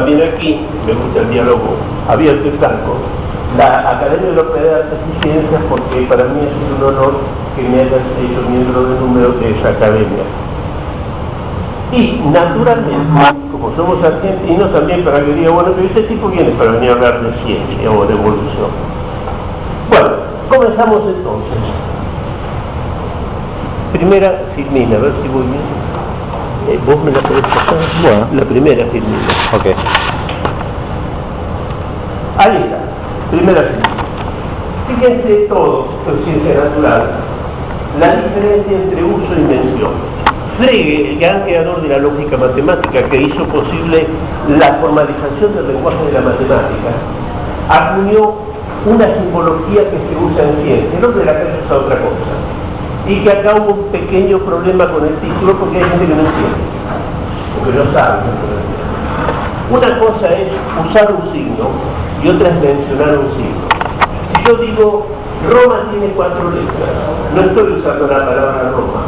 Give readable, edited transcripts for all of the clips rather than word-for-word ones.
también aquí, me gusta el diálogo abierto y franco, la Academia Europea de Artes y Ciencias, porque para mí es un honor que me hayas hecho miembro de número de esa academia. Y naturalmente, como somos argentinos, también para que diga, bueno, pero este tipo viene para venir a hablar de ciencia o de evolución. Bueno, comenzamos entonces. Primera Firmina, a ver si voy bien. ¿Vos me la podés pasar? Bueno. La primera Firmina. Ok. Ahí está, primera Firmina. Fíjense todos en ciencia natural la diferencia entre uso y mención. Frege, el gran creador de la lógica matemática que hizo posible la formalización del lenguaje de la matemática, acuñó una simbología que se usa en ciencia. El hombre de la calle usa otra cosa. Y que acá hubo un pequeño problema con el título porque hay gente que no entiende, porque no sabe. Una cosa es usar un signo y otra es mencionar un signo. Si yo digo Roma tiene 4 letras, no estoy usando la palabra Roma,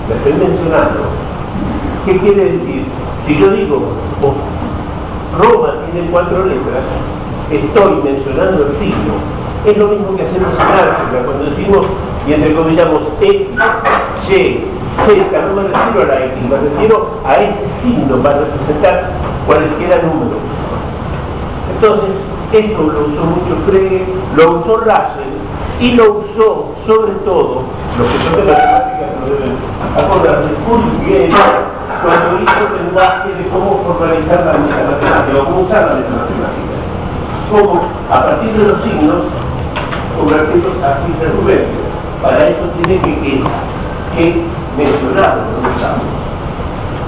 la estoy mencionando. ¿Qué quiere decir? Si yo digo Roma tiene 4 letras, estoy mencionando el signo. Es lo mismo que hacemos en álgebra, cuando decimos y entrecomillamos X, Y, Z, no me refiero a la X, me refiero a ese signo para representar cualquier número. Entonces, esto lo usó mucho Frege, lo usó Russell y lo usó sobre todo, los que son de matemáticas lo deben acordarse, Kurzweil, cuando hizo el lenguaje de cómo formalizar la matemática, o cómo usar la matemática. Cómo, a partir de los signos, convertirlos a cifras numéricas. Para eso tiene que mencionarlo, no usarlo.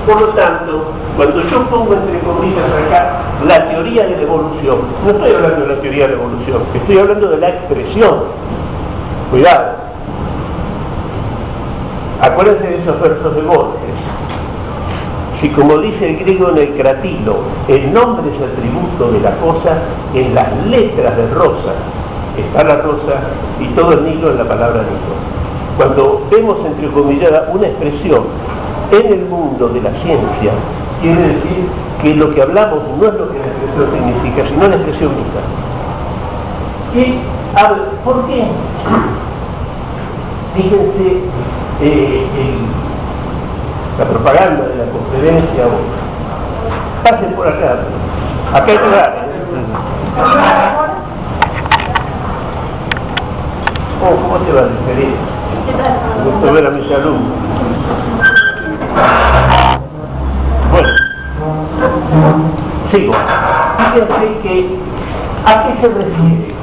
Por lo tanto, cuando yo pongo entre comillas acá la teoría de la evolución, no estoy hablando de la teoría de la evolución, estoy hablando de la expresión. Cuidado. Acuérdense de esos versos de Borges. Si como dice el griego en el Cratilo, el nombre es atributo de la cosa, en las letras de rosa está la rosa y todo el Nilo en la palabra Nilo. Cuando vemos entrecomillada una expresión en el mundo de la ciencia, quiere decir que lo que hablamos no es lo que la expresión significa, sino la expresión misma. Y, a ver, ¿por qué? Fíjense la propaganda de la conferencia, pasen por acá, acá hay lugar. ¿Cómo te va a referir? Me gusta ver a mis alumnos. Bueno, sigo. Fíjense que, ¿a qué se refiere?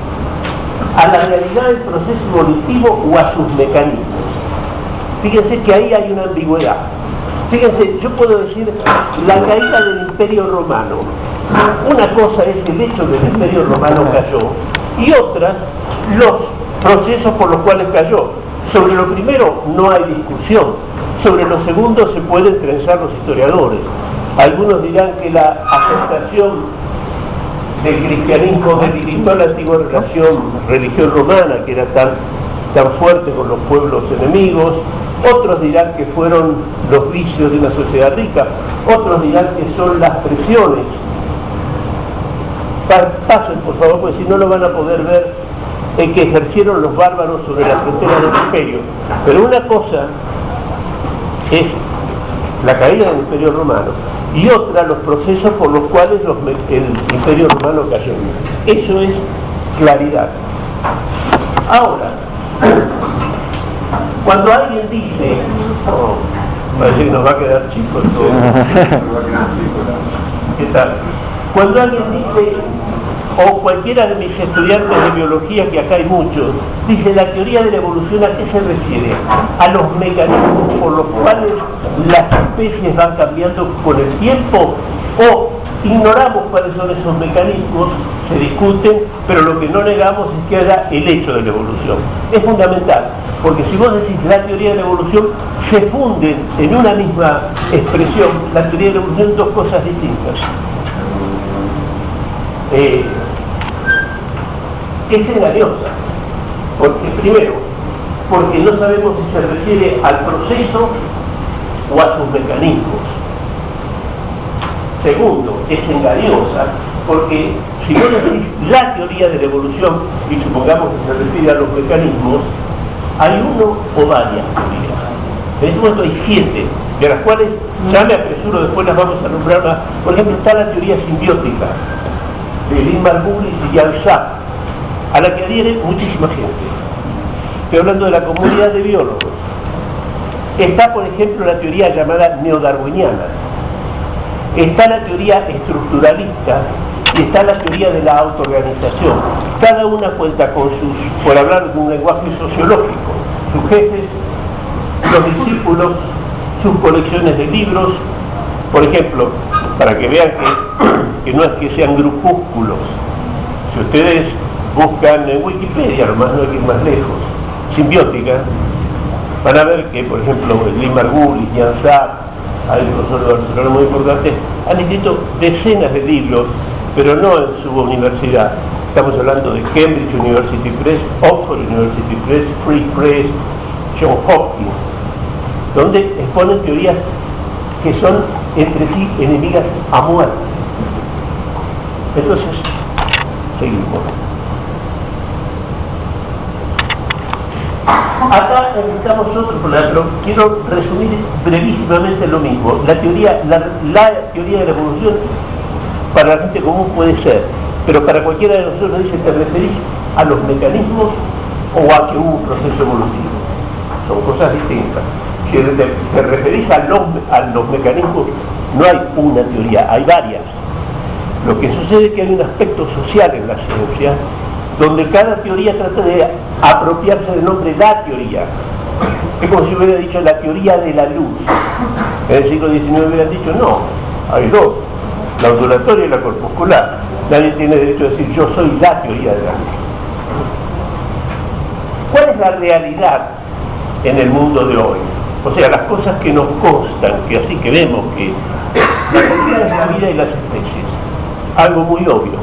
¿A la realidad del proceso evolutivo o a sus mecanismos? Fíjense que ahí hay una ambigüedad. Fíjense, yo puedo decir la caída del Imperio Romano. Una cosa es el hecho de que el Imperio Romano cayó y otra, los procesos por los cuales cayó. Sobre lo primero no hay discusión, sobre lo segundo se pueden trenzar los historiadores. Algunos dirán que la aceptación del cristianismo debilitó la antigua religión romana, que era tan fuerte con los pueblos enemigos. Otros dirán que fueron los vicios de una sociedad rica, otros dirán que son las presiones. Pasen por favor, porque si no lo van a poder ver, en que ejercieron los bárbaros sobre la frontera del imperio. Pero una cosa es la caída del Imperio Romano y otra los procesos por los cuales el Imperio Romano cayó. Eso es claridad. Ahora, cuando alguien dice, parece que nos va a quedar chico todo. ¿Qué tal? Cuando alguien dice, o cualquiera de mis estudiantes de biología, que acá hay muchos, dice la teoría de la evolución, ¿a qué se refiere? A los mecanismos por los cuales las especies van cambiando con el tiempo, o ignoramos cuáles son esos mecanismos, se discuten, pero lo que no negamos es que haya el hecho de la evolución. Es fundamental, porque si vos decís la teoría de la evolución, se funden en una misma expresión la teoría de la evolución en dos cosas distintas. Es engañosa, porque primero, porque no sabemos si se refiere al proceso o a sus mecanismos. Segundo, es engañosa, porque si vos decís la teoría de la evolución, y supongamos que se refiere a los mecanismos, hay uno o varias teorías. En este momento hay 7, de las cuales ya me apresuro, después las vamos a nombrar más. Por ejemplo, está la teoría simbiótica de Lynn Margulis y Jan Schaap, a la que adhiere muchísima gente. Estoy hablando de la comunidad de biólogos. Está, por ejemplo, la teoría llamada neodarwiniana. Está la teoría estructuralista y está la teoría de la autoorganización. Cada una cuenta con sus, por hablar de un lenguaje sociológico, sus jefes, los discípulos, sus colecciones de libros. Por ejemplo, para que vean que no es que sean grupúsculos. Si ustedes buscan en Wikipedia, nomás no hay que ir más lejos, simbiótica, van a ver que, por ejemplo, Lynn Margulis, Jan Schaap, hay profesores de Barcelona muy importantes, han escrito decenas de libros, pero no en su universidad. Estamos hablando de Cambridge University Press, Oxford University Press, Free Press, Johns Hopkins, donde exponen teorías que son entre sí enemigas a muerte. Entonces, seguimos. Acá necesitamos otro problema, pero quiero resumir brevísimamente lo mismo. La teoría de la evolución para la gente común puede ser, pero para cualquiera de nosotros dice, ¿te referís a los mecanismos o a que hubo un proceso evolutivo? Son cosas distintas. Si te referís a los mecanismos, no hay una teoría, hay varias. Lo que sucede es que hay un aspecto social en la ciencia, donde cada teoría trata de apropiarse del nombre la teoría. Es como si hubiera dicho la teoría de la luz. En el siglo XIX hubieran dicho, no, hay dos, la ondulatoria y la corpuscular. Nadie tiene derecho a decir, yo soy la teoría de la luz. ¿Cuál es la realidad en el mundo de hoy? O sea, las cosas que nos constan, que así que vemos que la realidad es la vida y las especies. Algo muy obvio.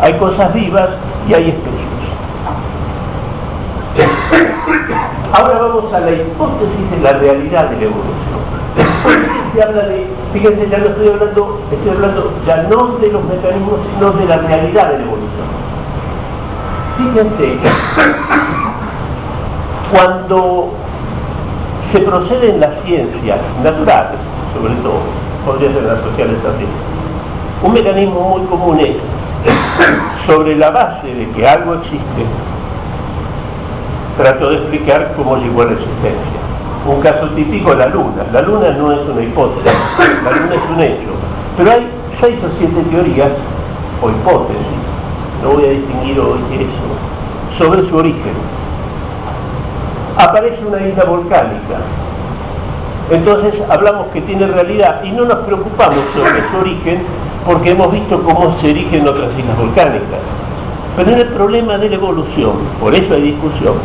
Hay cosas vivas y hay especies. Ahora vamos a la hipótesis de la realidad de la evolución. Se habla de, fíjense, ya no estoy hablando ya no de los mecanismos, sino de la realidad de la evolución. Fíjense, cuando se procede en las ciencias naturales, sobre todo, podría ser las sociales también, un mecanismo muy común es, sobre la base de que algo existe, trato de explicar cómo llegó a la existencia. Un caso típico, la Luna. La Luna no es una hipótesis, la Luna es un hecho. Pero hay 6 o 7 teorías, o hipótesis, no voy a distinguir hoy eso, sobre su origen. Aparece una isla volcánica. Entonces hablamos que tiene realidad y no nos preocupamos sobre su origen porque hemos visto cómo se erigen otras islas volcánicas. Pero en el problema de la evolución, por eso hay discusión,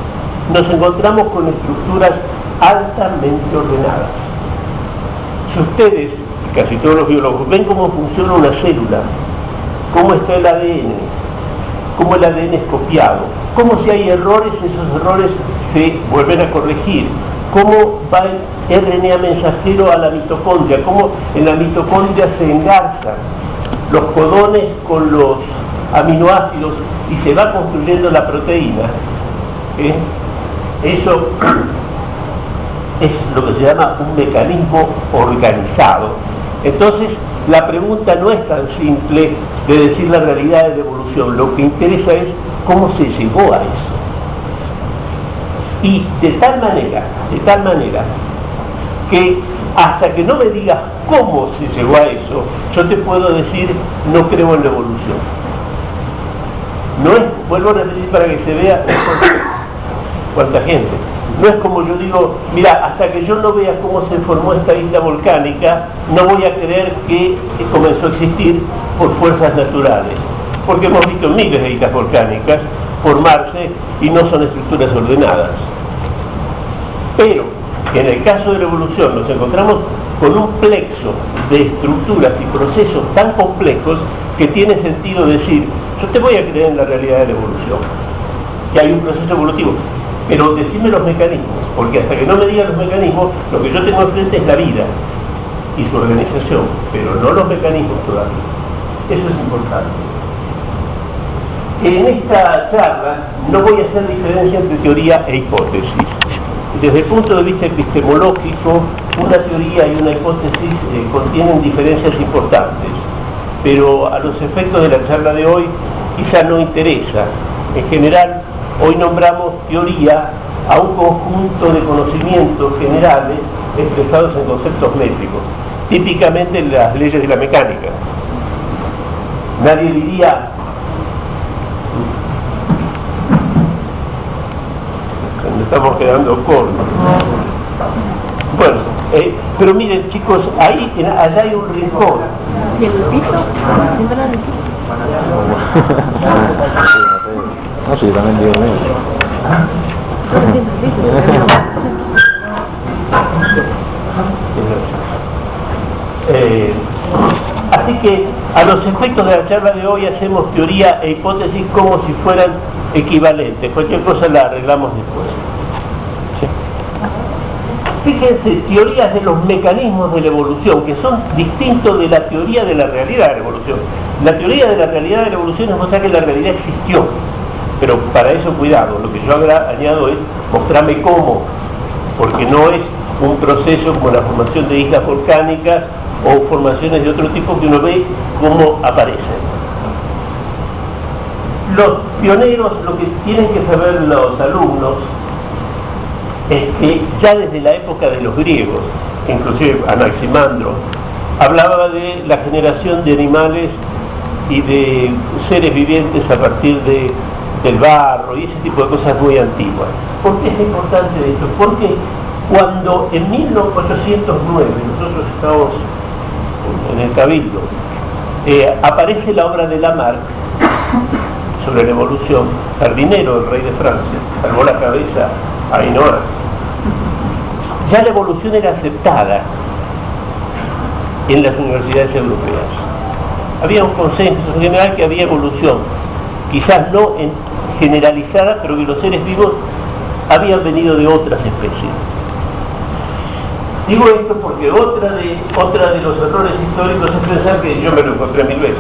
nos encontramos con estructuras altamente ordenadas. Si ustedes, casi todos los biólogos, ven cómo funciona una célula, cómo está el ADN, cómo el ADN es copiado, cómo si hay errores, esos errores se vuelven a corregir, cómo va el RNA mensajero a la mitocondria, cómo en la mitocondria se engarzan los codones con los aminoácidos y se va construyendo la proteína. Eso es lo que se llama un mecanismo organizado. Entonces, la pregunta no es tan simple de decir la realidad de la evolución, lo que interesa es cómo se llegó a eso. Y de tal manera, que hasta que no me digas cómo se llegó a eso, yo te puedo decir, no creo en la evolución. No es, vuelvo a repetir para que se vea cuánta gente. No es como yo digo, mira, hasta que yo no vea cómo se formó esta isla volcánica, no voy a creer que comenzó a existir por fuerzas naturales. Porque hemos visto miles de islas volcánicas formarse y no son estructuras ordenadas. Pero en el caso de la evolución nos encontramos con un plexo de estructuras y procesos tan complejos que tiene sentido decir, yo te voy a creer en la realidad de la evolución, que hay un proceso evolutivo, pero decime los mecanismos, porque hasta que no me digan los mecanismos, lo que yo tengo enfrente es la vida. y su organización, pero no los mecanismos todavía. Eso es importante. En esta charla no voy a hacer diferencia entre teoría e hipótesis. Desde el punto de vista epistemológico, una teoría y una hipótesis contienen diferencias importantes, pero a los efectos de la charla de hoy quizá no interesa. En general, hoy nombramos teoría a un conjunto de conocimientos generales expresados en conceptos métricos, típicamente en las leyes de la mecánica. Nadie diría, nos estamos quedando cortos. Bueno, pero miren chicos, ahí, allá hay un rincón. ¿Y el piso? No, sí, también digo así que a los efectos de la charla de hoy hacemos teoría e hipótesis como si fueran equivalentes. Cualquier cosa la arreglamos después. Fíjense, teorías de los mecanismos de la evolución, que son distintos de la teoría de la realidad de la evolución. La teoría de la realidad de la evolución es mostrar que la realidad existió, pero para eso cuidado, lo que yo añado es mostrarme cómo, porque no es un proceso como la formación de islas volcánicas o formaciones de otro tipo que uno ve cómo aparecen. Los pioneros, lo que tienen que saber los alumnos, es que ya desde la época de los griegos, inclusive Anaximandro, hablaba de la generación de animales y de seres vivientes a partir del barro y ese tipo de cosas muy antiguas. ¿Por qué es importante esto? Porque cuando en 1809 nosotros estábamos en el Cabildo, aparece la obra de Lamarck sobre la evolución, Jardinero, el rey de Francia, salvó la cabeza a Ainhoa. Ya la evolución era aceptada en las universidades europeas. Había un consenso en general que había evolución, quizás no generalizada, pero que los seres vivos habían venido de otras especies. Digo esto porque otra de los errores históricos es pensar que yo me lo encontré 1000 veces.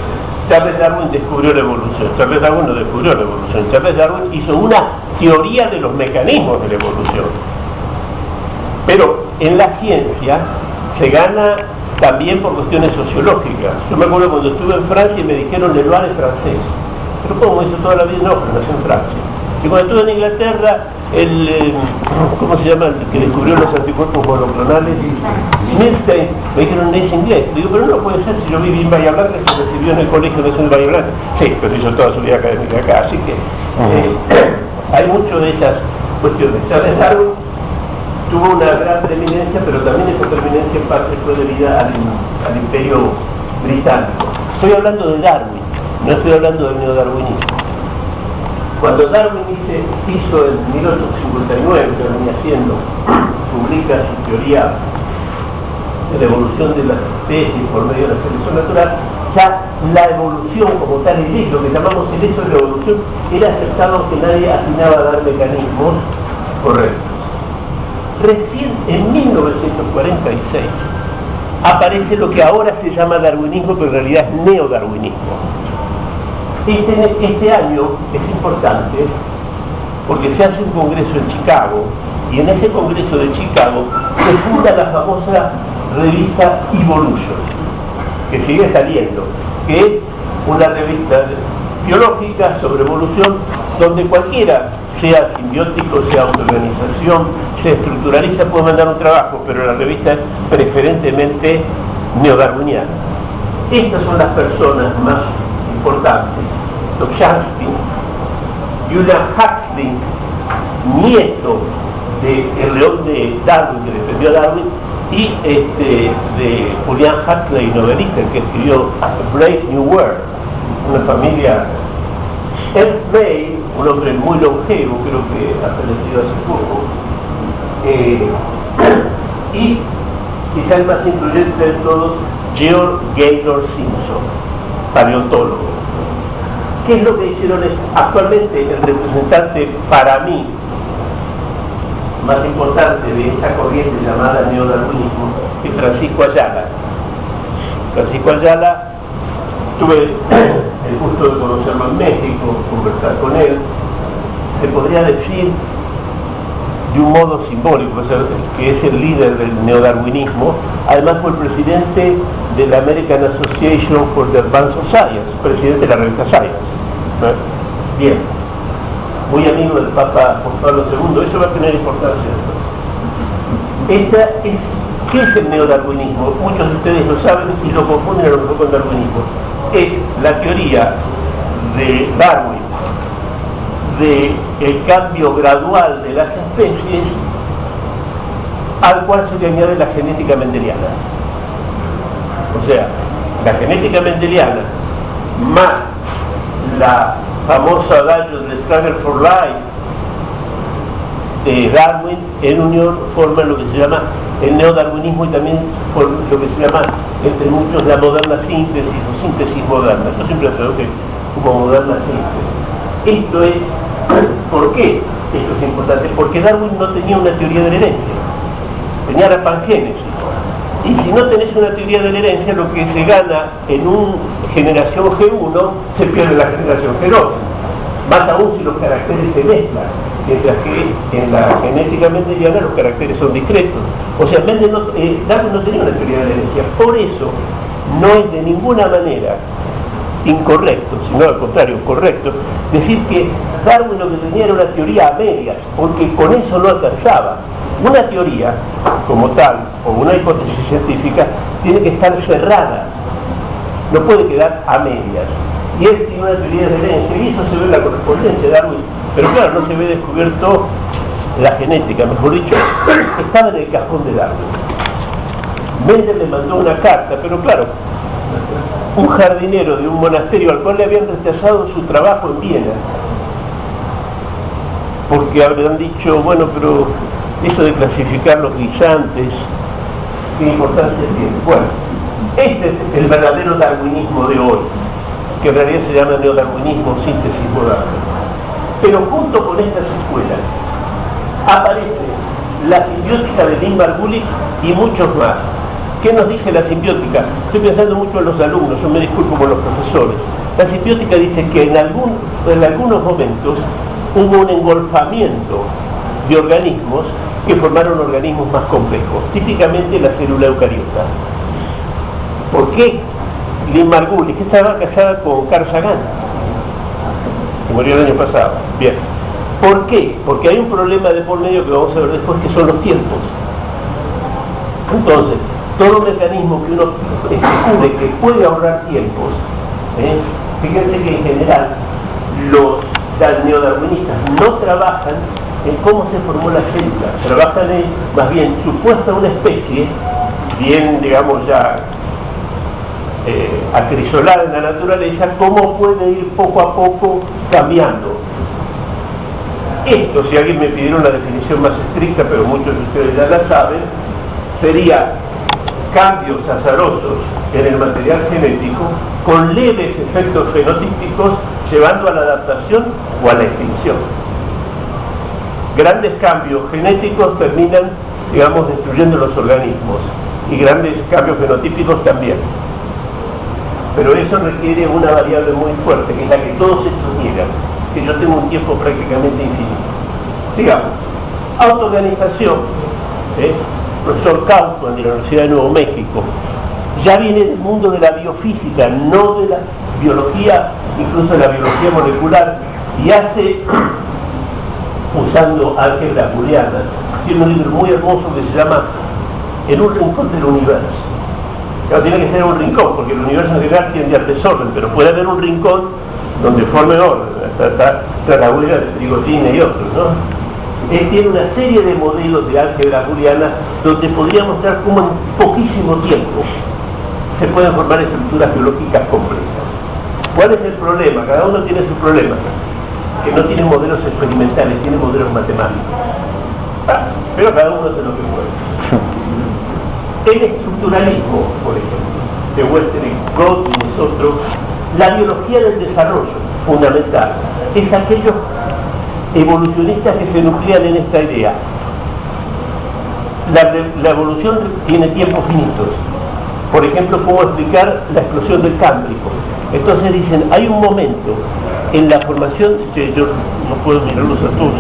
Charles Darwin descubrió la evolución. Charles Darwin no descubrió la evolución. Charles Darwin hizo una teoría de los mecanismos de la evolución. Pero en la ciencia se gana también por cuestiones sociológicas. Yo me acuerdo cuando estuve en Francia y me dijeron Leloir es francés. Pero ¿cómo? Eso toda la vida no, pero nació en Francia. Y cuando estuve en Inglaterra, ¿cómo se llama? El que descubrió los anticuerpos monoclonales, Milstein, me dijeron es inglés. Digo, pero no puede ser si yo viví en Bahía Blanca y se recibió en el Colegio Nacional de Bahía Blanca. Sí, pero hizo toda su vida académica acá, así que hay mucho de esas cuestiones. Charles Darwin tuvo una gran preeminencia, pero también esa preeminencia en parte fue debida al Imperio Británico. Estoy hablando de Darwin, no estoy hablando del neodarwinismo. Cuando Darwin hizo en 1859, que venía haciendo, publica su teoría de la evolución de las especies por medio de la selección natural, ya la evolución como tal, el hecho, lo que llamamos el hecho de la evolución, era aceptado que nadie atinaba a dar mecanismos correctos. Recién en 1946 aparece lo que ahora se llama darwinismo, pero en realidad es neodarwinismo. Este año es importante porque se hace un congreso en Chicago y en ese congreso de Chicago se funda la famosa revista Evolution, que sigue saliendo, que es una revista biológica sobre evolución donde cualquiera, sea simbiótico, sea autoorganización, sea estructuralista, puede mandar un trabajo, pero la revista es preferentemente neodarwiniana. Estas son las personas más importantes: Dobzhansky, Julian Huxley, nieto del león de Darwin, que defendió a Darwin, y de Julian Huxley, novelista, el que escribió A Brave New World, una familia. Ed May, un hombre muy longevo, creo que ha fallecido hace poco, y quizá el más influyente de todos, George Gaylord Simpson, paleontólogo. ¿Qué es lo que hicieron? Actualmente el representante para mí más importante de esta corriente llamada neodarwinismo es Francisco Ayala, Francisco Ayala, tuve el gusto de conocerlo en México, conversar con él. Se podría decir de un modo simbólico, que es el líder del neodarwinismo. Además fue el presidente de la American Association for the Advance of Science, presidente de la revista Science, ¿no? Bien, muy amigo del Papa Juan Pablo II, eso va a tener importancia. ¿Qué es el neodarwinismo? Muchos de ustedes lo saben y lo confunden a lo mejor con darwinismo. Es la teoría de Darwin de el cambio gradual de las especies, al cual se le añade la genética mendeliana. O sea, la genética mendeliana más la famosa adagio del Struggle for Life de Darwin, en unión forman lo que se llama el neodarwinismo y también por lo que se llama, entre muchos, la moderna síntesis o síntesis moderna. Yo siempre creo que como moderna síntesis. Esto es, ¿por qué esto es importante? Porque Darwin no tenía una teoría de la herencia, tenía la pangénesis. Y si no tenés una teoría de la herencia, lo que se gana en una generación G1 se pierde en la generación G2. Más aún si los caracteres se mezclan, mientras que en la genética mendeliana los caracteres son discretos. O sea, Darwin no tenía una teoría de la herencia. Por eso no es de ninguna manera incorrecto, sino al contrario, correcto, decir que Darwin lo que tenía era una teoría a medias, porque con eso no alcanzaba. Una teoría, como tal, o una hipótesis científica, tiene que estar cerrada, no puede quedar a medias. Y él tiene una teoría de herencia, y eso se ve en la correspondencia de Darwin, pero claro, no se ve descubierto la genética, mejor dicho, estaba en el cajón de Darwin. Mendel le mandó una carta, pero claro, un jardinero de un monasterio al cual le habían rechazado su trabajo en Viena, porque habrían dicho, bueno, pero eso de clasificar los guisantes, ¿qué importancia tiene? Bueno, este es el verdadero darwinismo de hoy, que en realidad se llama neodarwinismo, síntesis moderna. Pero junto con estas escuelas aparece la simbiótica de Lynn Margulis y muchos más. ¿Qué nos dice la simbiótica? Estoy pensando mucho en los alumnos, yo me disculpo con los profesores. La simbiótica dice que en algunos momentos hubo un engolfamiento de organismos que formaron organismos más complejos, típicamente la célula eucariota. ¿Por qué? Lynn Margulis, que estaba casada con Carl Sagan, que murió el año pasado. Bien. ¿Por qué? Porque hay un problema de por medio que vamos a ver después, que son los tiempos. Entonces, todo mecanismo que uno descubre que puede ahorrar tiempos, fíjense que en general los neodarwinistas no trabajan en cómo se formó la célula, trabajan en, más bien, supuesta una especie, bien, digamos, ya acrisolada en la naturaleza, cómo puede ir poco a poco cambiando. Esto, si alguien me pidiera una definición más estricta, pero muchos de ustedes ya la saben, sería cambios azarosos en el material genético con leves efectos fenotípicos llevando a la adaptación o a la extinción. Grandes cambios genéticos terminan, digamos, destruyendo los organismos, y grandes cambios fenotípicos también. Pero eso requiere una variable muy fuerte, que es la que todos estos niegan, que yo tengo un tiempo prácticamente infinito. Digamos, autoorganización, profesor Kaufman de la Universidad de Nuevo México, ya viene del mundo de la biofísica, no de la biología, incluso de la biología molecular, y hace, usando álgebra booleana, tiene un libro muy hermoso que se llama En un rincón del universo. Claro, tiene que ser un rincón, porque el universo en general tiende al desorden, pero puede haber un rincón donde forme orden. Está la huella de Trigotina y otros, ¿no? Tiene una serie de modelos de álgebra booleana donde podría mostrar cómo en poquísimo tiempo se pueden formar estructuras biológicas complejas. ¿Cuál es el problema? Cada uno tiene su problema, que no tiene modelos experimentales, tiene modelos matemáticos. Pero cada uno hace lo que puede. El estructuralismo, por ejemplo, de Westlake, Godwin es otro. La biología del desarrollo, fundamental, es aquellos evolucionistas que se nuclean en esta idea. La evolución tiene tiempos finitos. Por ejemplo, cómo explicar la explosión del Cámbrico. Entonces dicen, hay un momento en la formación, yo no puedo mirarlos a todos,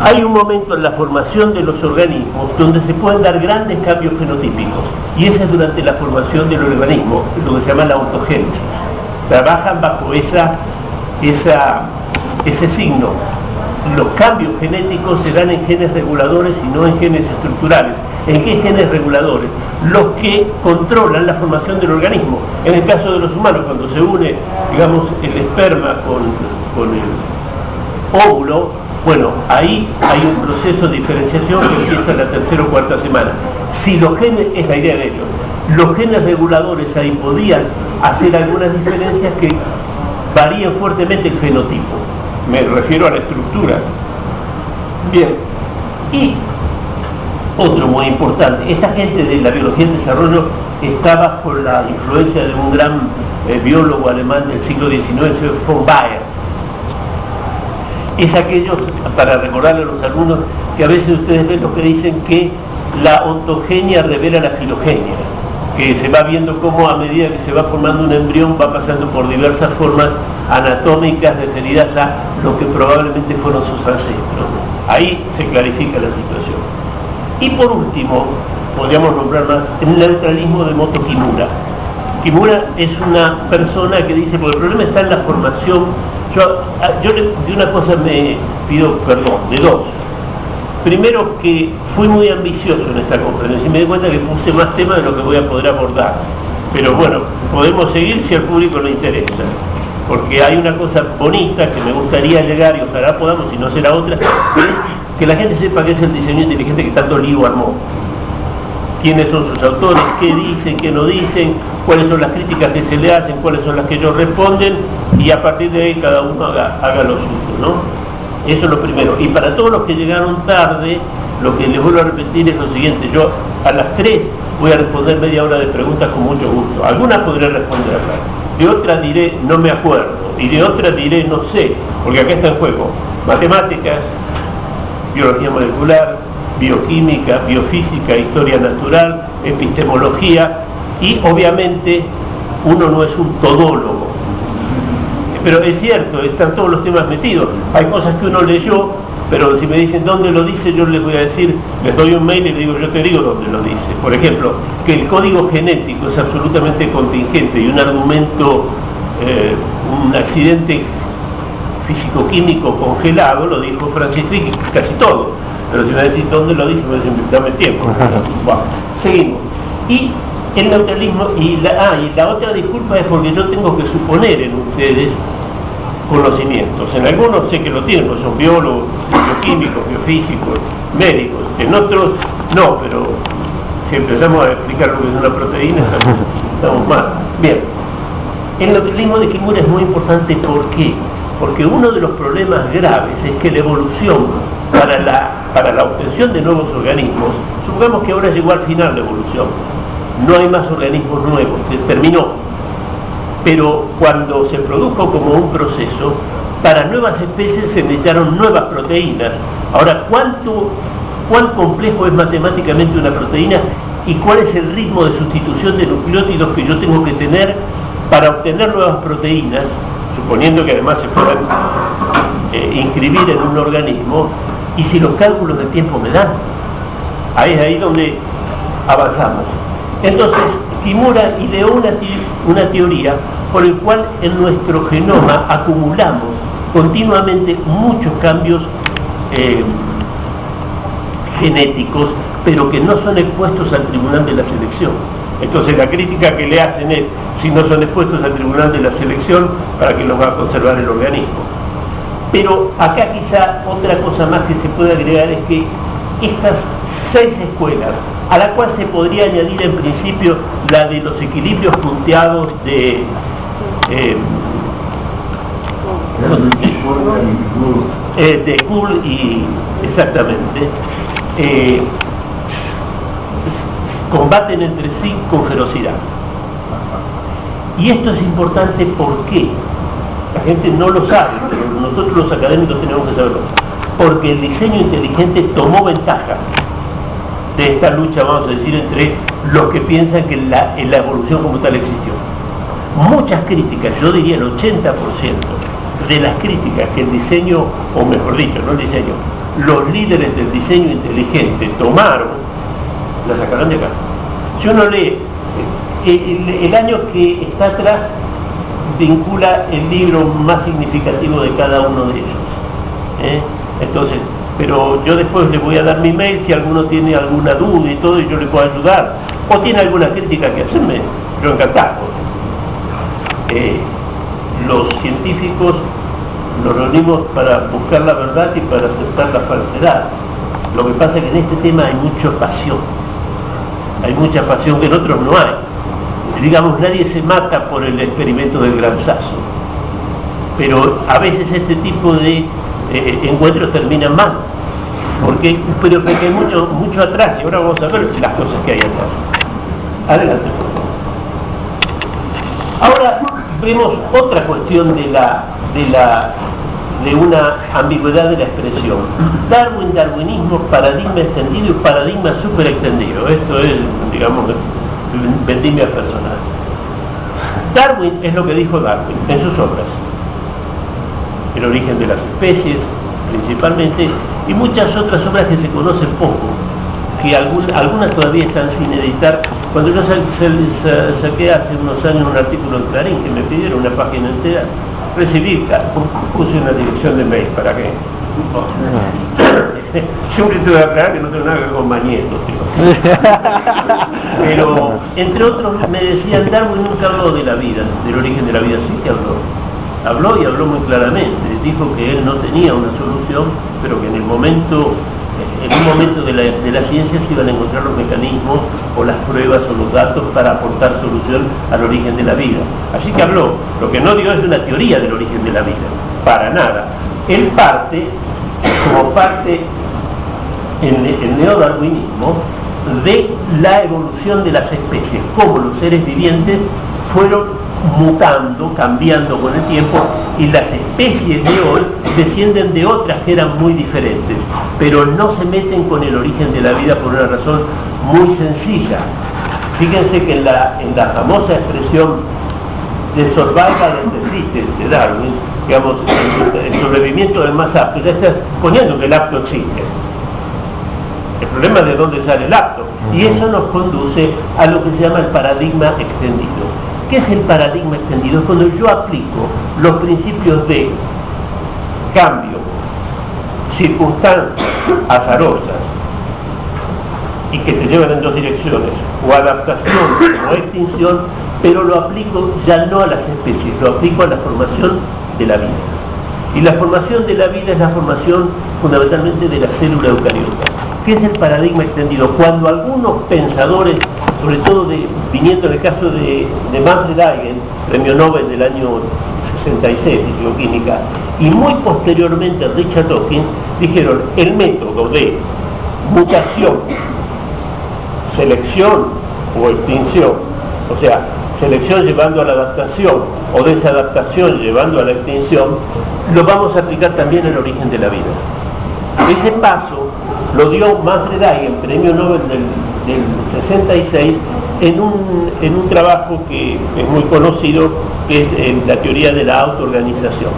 hay un momento en la formación de los organismos donde se pueden dar grandes cambios fenotípicos, y ese es durante la formación del organismo, lo que se llama la ontogénesis. Trabajan bajo ese signo. Los cambios genéticos se dan en genes reguladores y no en genes estructurales. ¿En qué genes reguladores? Los que controlan la formación del organismo. En el caso de los humanos, cuando se une, digamos, el esperma con el óvulo, bueno, ahí hay un proceso de diferenciación que empieza en la tercera o cuarta semana. Si los genes, es la idea de ellos, los genes reguladores ahí podían hacer algunas diferencias que varían fuertemente el fenotipo. Me refiero a la estructura. Bien, y otro muy importante, esta gente de la biología del desarrollo está bajo la influencia de un gran biólogo alemán del siglo XIX, von Baer. Es aquellos, para recordarle a los alumnos, que a veces ustedes ven lo que dicen que la ontogenia revela la filogenia, que se va viendo cómo a medida que se va formando un embrión va pasando por diversas formas anatómicas referidas a lo que probablemente fueron sus ancestros. Ahí se clarifica la situación. Y por último, podríamos nombrar más el neutralismo de Moto Kimura. Kimura es una persona que dice, porque el problema está en la formación. Yo de una cosa me pido perdón, de dos. Primero, que fui muy ambicioso en esta conferencia y me di cuenta que puse más temas de lo que voy a poder abordar. Pero bueno, podemos seguir si al público le interesa, porque hay una cosa bonita que me gustaría llegar, y ojalá podamos, si no será otra, que la gente sepa qué es el diseño inteligente que tanto lío armó. Quiénes son sus autores, qué dicen, qué no dicen, cuáles son las críticas que se le hacen, cuáles son las que ellos responden, y a partir de ahí cada uno haga lo suyo, ¿no? Eso es lo primero. Y para todos los que llegaron tarde, lo que les vuelvo a repetir es lo siguiente: yo a las 3 voy a responder media hora de preguntas con mucho gusto. Algunas podré responder acá, de otras diré no me acuerdo, y de otras diré no sé, porque acá está en juego matemáticas, biología molecular, bioquímica, biofísica, historia natural, epistemología, y obviamente uno no es un todólogo. Pero es cierto, están todos los temas metidos. Hay cosas que uno leyó, pero si me dicen dónde lo dice, yo les voy a decir, les doy un mail y les digo, yo te digo dónde lo dice. Por ejemplo, que el código genético es absolutamente contingente y un argumento, un accidente físico-químico congelado, lo dijo Francis Crick, casi todo. Pero si me decís dónde lo dice, me dicen, dame tiempo. Bueno, seguimos. Y el neutralismo, y la otra disculpa es porque yo tengo que suponer en ustedes conocimientos. En algunos sé que lo tienen, pues son biólogos, bioquímicos, biofísicos, médicos. En otros no, pero si empezamos a explicar lo que es una proteína, estamos mal. Bien, el neutralismo de Kimura es muy importante. ¿Por qué? Porque uno de los problemas graves es que la evolución para la obtención de nuevos organismos, supongamos que ahora llegó al final de la evolución, no hay más organismos nuevos, se terminó, pero cuando se produjo como un proceso, para nuevas especies se necesitaron nuevas proteínas. Ahora, ¿cuán complejo es matemáticamente una proteína y cuál es el ritmo de sustitución de nucleótidos que yo tengo que tener para obtener nuevas proteínas, suponiendo que además se puedan inscribir en un organismo, y si los cálculos de tiempo me dan? Ahí es ahí donde avanzamos. Entonces, Kimura ideó una teoría por el cual en nuestro genoma acumulamos continuamente muchos cambios genéticos, pero que no son expuestos al tribunal de la selección. Entonces la crítica que le hacen es, si no son expuestos al tribunal de la selección, ¿para qué los va a conservar el organismo? Pero acá quizá otra cosa más que se puede agregar es que estas 6 escuelas, a la cual se podría añadir en principio la de los equilibrios punteados de Kuhl, y exactamente, combaten entre sí con ferocidad. Y esto es importante porque la gente no lo sabe, pero nosotros los académicos tenemos que saberlo, porque el diseño inteligente tomó ventaja de esta lucha, vamos a decir, entre los que piensan que la evolución como tal existió. Muchas críticas, yo diría el 80% de las críticas que el diseño, o mejor dicho, no el diseño, los líderes del diseño inteligente tomaron, la sacaron de acá. Si uno lee, el año que está atrás vincula el libro más significativo de cada uno de ellos. Entonces, pero yo después le voy a dar mi mail si alguno tiene alguna duda y todo, y yo le puedo ayudar, o tiene alguna crítica que hacerme, yo encantado. Los científicos nos reunimos para buscar la verdad y para aceptar la falsedad. Lo que pasa es que en este tema hay mucha pasión, que en otros no hay. Digamos, nadie se mata por el experimento del granzazo, pero a veces este tipo de encuentros terminan mal, pero hay mucho atrás, y ahora vamos a ver las cosas que hay atrás. Adelante. Ahora vemos otra cuestión de una ambigüedad de la expresión. Darwinismo, paradigma extendido y paradigma super extendido. Esto es, digamos, vendimia personal. Darwin es lo que dijo Darwin en sus obras: el origen de las especies, principalmente, y muchas otras obras que se conocen poco, que algunas todavía están sin editar. Cuando yo saqué hace unos años un artículo en Clarín que me pidieron una página entera, recibí, puse una dirección de mail para que... Siempre te voy a aclarar que no tengo nada que ver con Mañeto, pero entre otros me decían, Darwin nunca habló de la vida, del origen de la vida. Sí que habló y habló muy claramente. Dijo que él no tenía una solución, pero que en un momento de la ciencia se iban a encontrar los mecanismos o las pruebas o los datos para aportar solución al origen de la vida. Así que habló. Lo que no dio es una teoría del origen de la vida, para nada. Él parte en el neodarwinismo de la evolución de las especies, cómo los seres vivientes fueron mutando, cambiando con el tiempo, y las especies de hoy descienden de otras que eran muy diferentes, pero no se meten con el origen de la vida por una razón muy sencilla. Fíjense que en la famosa expresión de survival of the fittest de Darwin, digamos, el sobrevivimiento del más apto, ya está poniendo que el apto existe. El problema es de dónde sale el apto, y eso nos conduce a lo que se llama el paradigma extendido. ¿Qué es el paradigma extendido? Es cuando yo aplico los principios de cambio, circunstancias azarosas y que se llevan en dos direcciones, o adaptación o extinción, pero lo aplico ya no a las especies, lo aplico a la formación de la vida. Y la formación de la vida es la formación fundamentalmente de la célula eucariota. ¿Qué es el paradigma extendido? Cuando algunos pensadores, sobre todo viniendo en el caso de Manfred Eigen, premio Nobel del año 66 de bioquímica, y muy posteriormente Richard Dawkins, dijeron el método de mutación, selección o extinción, o sea, selección llevando a la adaptación o desadaptación llevando a la extinción, lo vamos a aplicar también al origen de la vida. Ese paso lo dio Manfred Eigen, premio Nobel del 66, en un trabajo que es muy conocido, que es la teoría de la autoorganización.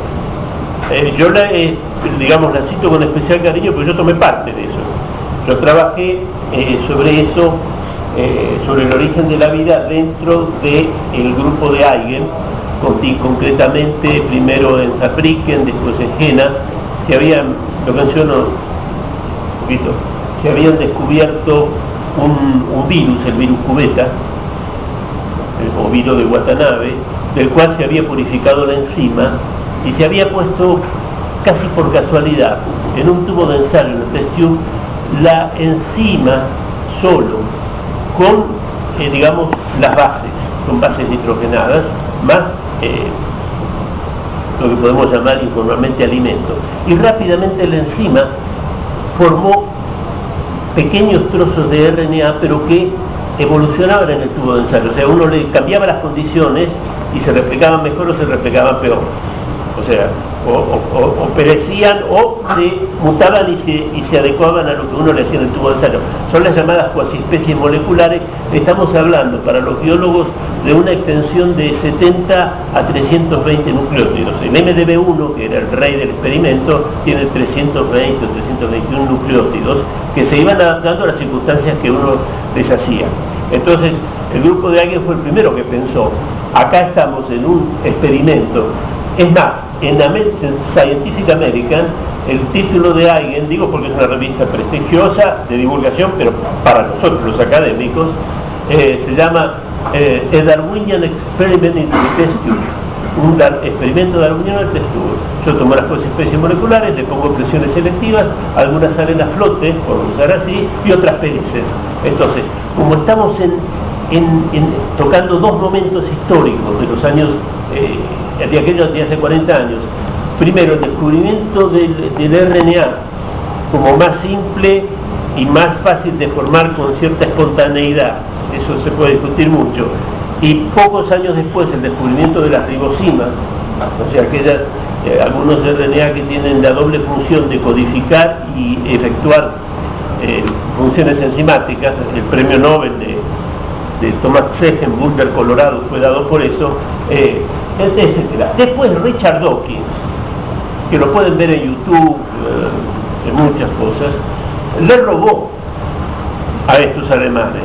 Yo la cito con especial cariño porque yo tomé parte de eso. Yo trabajé sobre eso, sobre el origen de la vida dentro del grupo de Eigen, concretamente primero en Saarbrücken, después en Jena, que habían, lo menciono un poquito, que habían descubierto un virus, el virus cubeta, o virus de Watanabe, del cual se había purificado la enzima y se había puesto casi por casualidad en un tubo de ensayo, en el test tube, la enzima solo con, digamos, las bases, con bases nitrogenadas, más lo que podemos llamar informalmente alimento. Y rápidamente la enzima formó pequeños trozos de RNA, pero que evolucionaban en el tubo de ensayo. O sea, uno le cambiaba las condiciones y se replicaban mejor o se replicaban peor. o sea, o perecían o se mutaban y se adecuaban a lo que uno le hacía en el tubo de ensayo. Son las llamadas cuasiespecies moleculares. Estamos hablando para los biólogos de una extensión de 70 a 320 nucleótidos. El MDB1, que era el rey del experimento, tiene 320 o 321 nucleótidos que se iban adaptando a las circunstancias que uno les hacía. Entonces, el grupo de Eigen fue el primero que pensó, acá estamos en un experimento. Es más, en Scientific American, el título de Eigen, digo porque es una revista prestigiosa de divulgación, pero para nosotros los académicos, se llama A Darwinian Experiment in the Test Tube, un experimento darwiniano en el test tube. Yo tomo las especies moleculares, le pongo presiones selectivas, algunas salen a flote, por usar así, y otras perecen. Entonces, como estamos tocando dos momentos históricos de los años, de aquellos de hace 40 años, primero el descubrimiento del RNA como más simple y más fácil de formar con cierta espontaneidad, eso se puede discutir mucho, y pocos años después el descubrimiento de las ribosimas, o sea, algunos RNA que tienen la doble función de codificar y efectuar funciones enzimáticas. El premio Nobel de Thomas Segenburg del Colorado fue dado por eso, etc. Después Richard Dawkins, que lo pueden ver en YouTube, en muchas cosas, le robó a estos alemanes.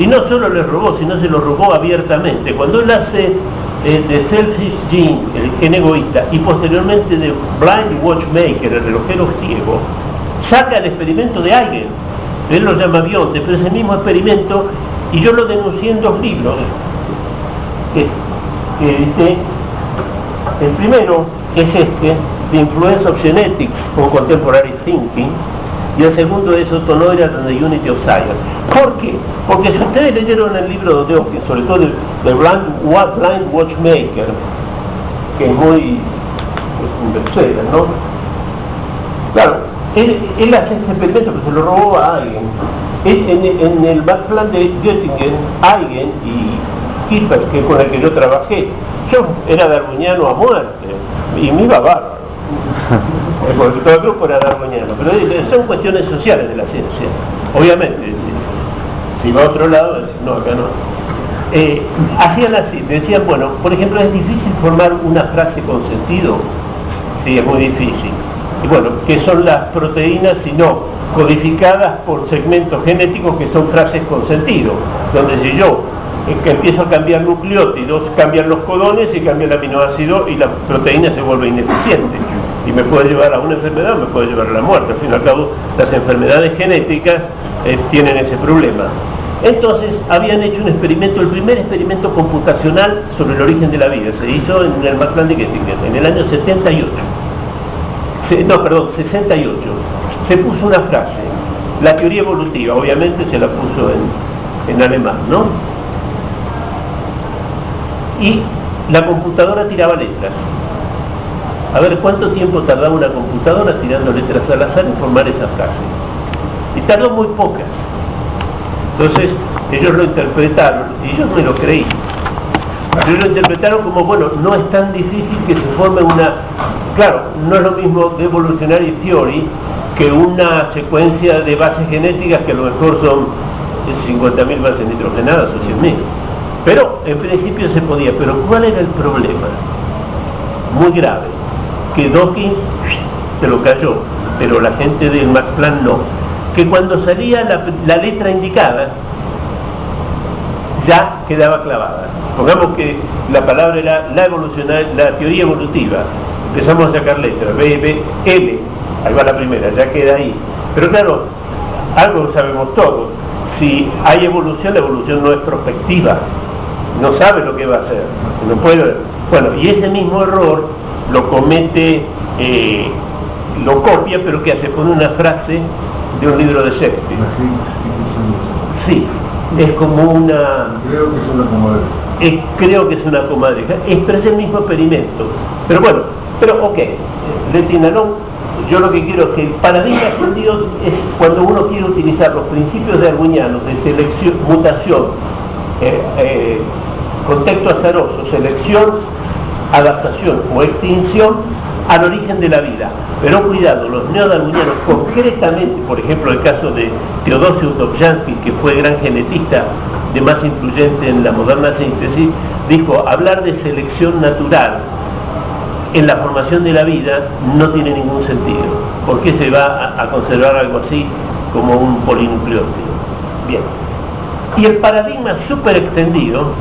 Y no solo les robó, sino se lo robó abiertamente. Cuando él hace de Selfish Gene, el gen egoísta, y posteriormente de Blind Watchmaker, el relojero ciego, saca el experimento de Eigen. Él lo llama Bionte, pero es el mismo experimento, y yo lo denuncié en dos libros que edité. El primero es este, The Influence of Genetics on Contemporary Thinking, y el segundo es Autonoia and the Unity of Science. ¿Por qué? Porque si ustedes leyeron el libro de Dawkins, sobre todo de Blind Watchmaker, que es muy un bestseller, ¿no? Claro, él hace este experimento que se lo robó a Eigen. En el Max-Plan de Göttingen, Eigen y Kippers, que con el que yo trabajé, yo era darwiniano a muerte, y me iba bárbaro. Porque todo el grupo era darwiniano, pero son cuestiones sociales de la ciencia. Obviamente, si va a otro lado, no, acá no. Hacían así, decían, bueno, por ejemplo, es difícil formar una frase con sentido. Sí, es muy difícil. Y bueno, ¿qué son las proteínas sino codificadas por segmentos genéticos que son frases con sentido? Donde si yo que empiezo a cambiar nucleótidos, cambian los codones y cambia el aminoácido y la proteína se vuelve ineficiente. Y me puede llevar a una enfermedad o me puede llevar a la muerte. Al fin y al cabo, las enfermedades genéticas tienen ese problema. Entonces, habían hecho un experimento, el primer experimento computacional sobre el origen de la vida. Se hizo en el Max-Plan de Göttingen, en el año 68. 68. Se puso una frase, la teoría evolutiva, obviamente se la puso en alemán, ¿no? Y la computadora tiraba letras. A ver cuánto tiempo tardaba una computadora tirando letras al azar en formar esa frase. Y tardó muy pocas. Entonces ellos lo interpretaron, y yo me lo creí. Ellos lo interpretaron como, bueno, no es tan difícil que se forme una... Claro, no es lo mismo de Evolutionary Theory que una secuencia de bases genéticas que a lo mejor son 50.000 bases nitrogenadas o 100.000. Pero en principio se podía. Pero ¿cuál era el problema? Muy grave. Que Dawkins se lo cayó, pero la gente del Max-Plan no. Que cuando salía la letra indicada, ya quedaba clavada. Pongamos que la palabra era la teoría evolutiva. Empezamos a sacar letras, B, B, L. Ahí va la primera, ya queda ahí. Pero claro, algo sabemos todos. Si hay evolución, la evolución no es prospectiva. No sabe lo que va a hacer. No puede. Bueno, y ese mismo error lo comete, lo copia, pero ¿qué hace? Pone una frase de un libro de Shakespeare. Sí, es como una... Creo que es una comadreja. Creo que es una comadreja. Pero es el mismo experimento. Pero bueno, ok, Letinalón, yo lo que quiero es que el paradigma extendido es cuando uno quiere utilizar los principios darwinianos de selección, mutación, contexto azaroso, selección adaptación o extinción al origen de la vida. Pero cuidado, los neodarwinianos, concretamente, por ejemplo, el caso de Teodosio Dobzhansky, que fue gran genetista de más influyente en la moderna síntesis, dijo, hablar de selección natural en la formación de la vida no tiene ningún sentido. ¿Por qué se va a conservar algo así como un polinucleótido? Bien. Y el paradigma súper extendido,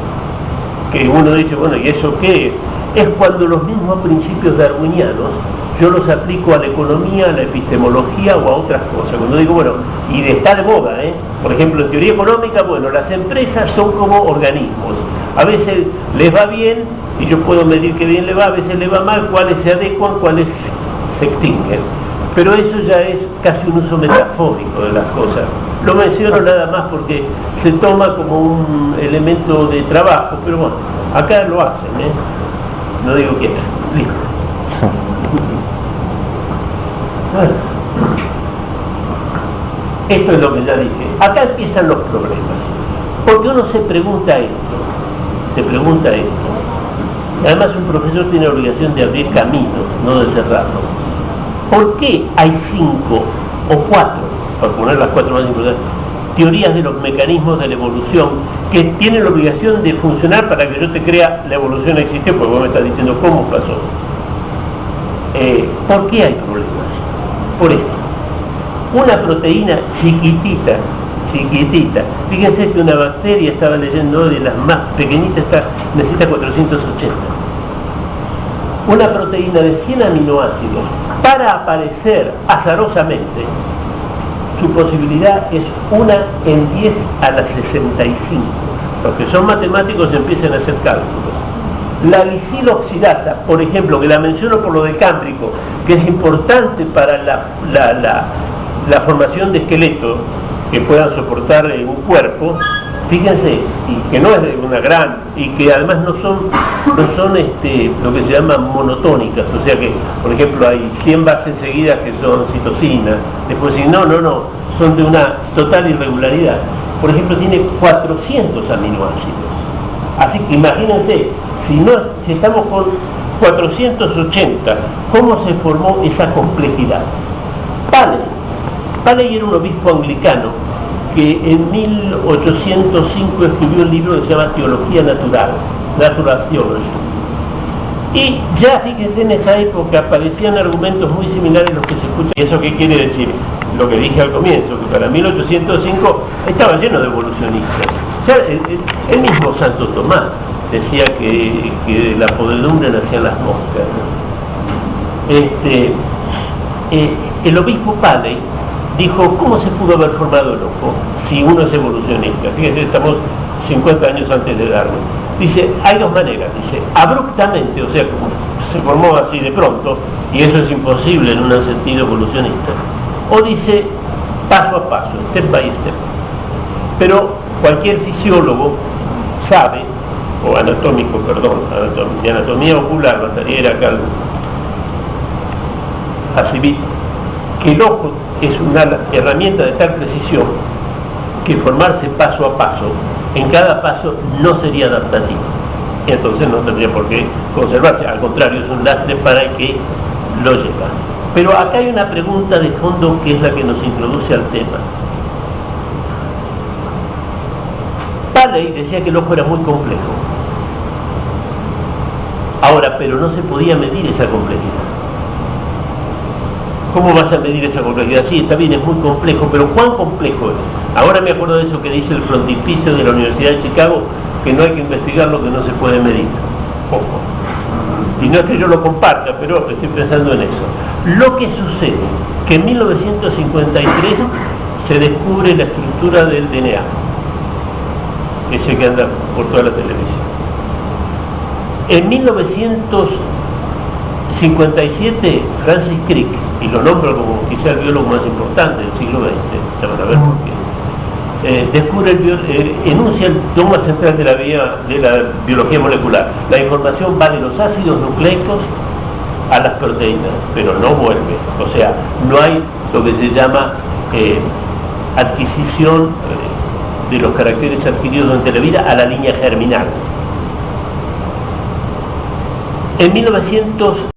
que uno dice, bueno, ¿y eso qué es? Es cuando los mismos principios darwinianos yo los aplico a la economía, a la epistemología o a otras cosas. Cuando digo, bueno, y está de moda, por ejemplo, en teoría económica, bueno, las empresas son como organismos. A veces les va bien, y yo puedo medir qué bien le va, a veces le va mal, cuáles se adecuan, cuáles se extinguen. Pero eso ya es casi un uso metafórico de las cosas. Lo menciono nada más porque se toma como un elemento de trabajo, pero bueno, acá lo hacen, no digo quién es. Listo. Esto es lo que ya dije. Acá empiezan los problemas. Porque uno se pregunta esto. Además un profesor tiene la obligación de abrir caminos, no de cerrarlos. ¿Por qué hay 5 o 4, por poner las 4 más importantes, teorías de los mecanismos de la evolución que tienen la obligación de funcionar para que yo te crea la evolución existió? Porque vos me estás diciendo cómo pasó. ¿Por qué hay problemas? Por esto. Una proteína chiquitita, fíjense que una bacteria, estaba leyendo hoy, de las más pequeñitas, necesita 480. Una proteína de 100 aminoácidos, para aparecer azarosamente, su posibilidad es 1 en 10 a la 65. Los que son matemáticos empiezan a hacer cálculos. La gliciloxidasa, por ejemplo, que la menciono por lo de cámbrico, que es importante para la formación de esqueletos que puedan soportar un cuerpo, fíjense, y que no es una gran, y que además no son lo que se llama monotónicas, o sea que, por ejemplo, hay 100 bases seguidas que son citosinas, después si no, son de una total irregularidad. Por ejemplo, tiene 400 aminoácidos. Así que imagínense, si estamos con 480, ¿cómo se formó esa complejidad? Paley era un obispo anglicano que en 1805 escribió un libro que se llama Teología Natural, Natural Theology. Y ya fíjense, en esa época aparecían argumentos muy similares a los que se escuchan. ¿Y eso qué quiere decir? Lo que dije al comienzo, que para 1805 estaba lleno de evolucionistas. O sea, el mismo Santo Tomás decía que de la podredumbre nacían las moscas, el obispo Paley dijo, ¿cómo se pudo haber formado el ojo si uno es evolucionista? Fíjense, estamos 50 años antes de Darwin. Dice, hay dos maneras. Dice, abruptamente, o sea, como se formó así de pronto, y eso es imposible en un sentido evolucionista. O dice, paso a paso, step by step. Pero cualquier fisiólogo sabe, o anatómico, perdón, de anatomía ocular, bastaría ir acá a Civit, que el ojo es una herramienta de tal precisión que formarse paso a paso, en cada paso no sería adaptativo. Y entonces no tendría por qué conservarse, al contrario, es un lastre para el que lo lleva. Pero acá hay una pregunta de fondo que es la que nos introduce al tema. Paley decía que el ojo era muy complejo. Ahora, pero no se podía medir esa complejidad. ¿Cómo vas a medir esa complejidad? Sí, está bien, es muy complejo, pero ¿cuán complejo es? Ahora me acuerdo de eso que dice el frontispicio de la Universidad de Chicago, que no hay que investigar lo que no se puede medir. Ojo. Y no es que yo lo comparta, pero estoy pensando en eso. Lo que sucede, que en 1953 se descubre la estructura del DNA, ese que anda por toda la televisión. En 1957, Francis Crick, y lo nombro como quizá el biólogo más importante del siglo XX, ya van a ver por qué, enuncia el dogma central de la biología molecular. La información va de los ácidos nucleicos a las proteínas, pero no vuelve. O sea, no hay lo que se llama adquisición de los caracteres adquiridos durante la vida a la línea germinal. En 1900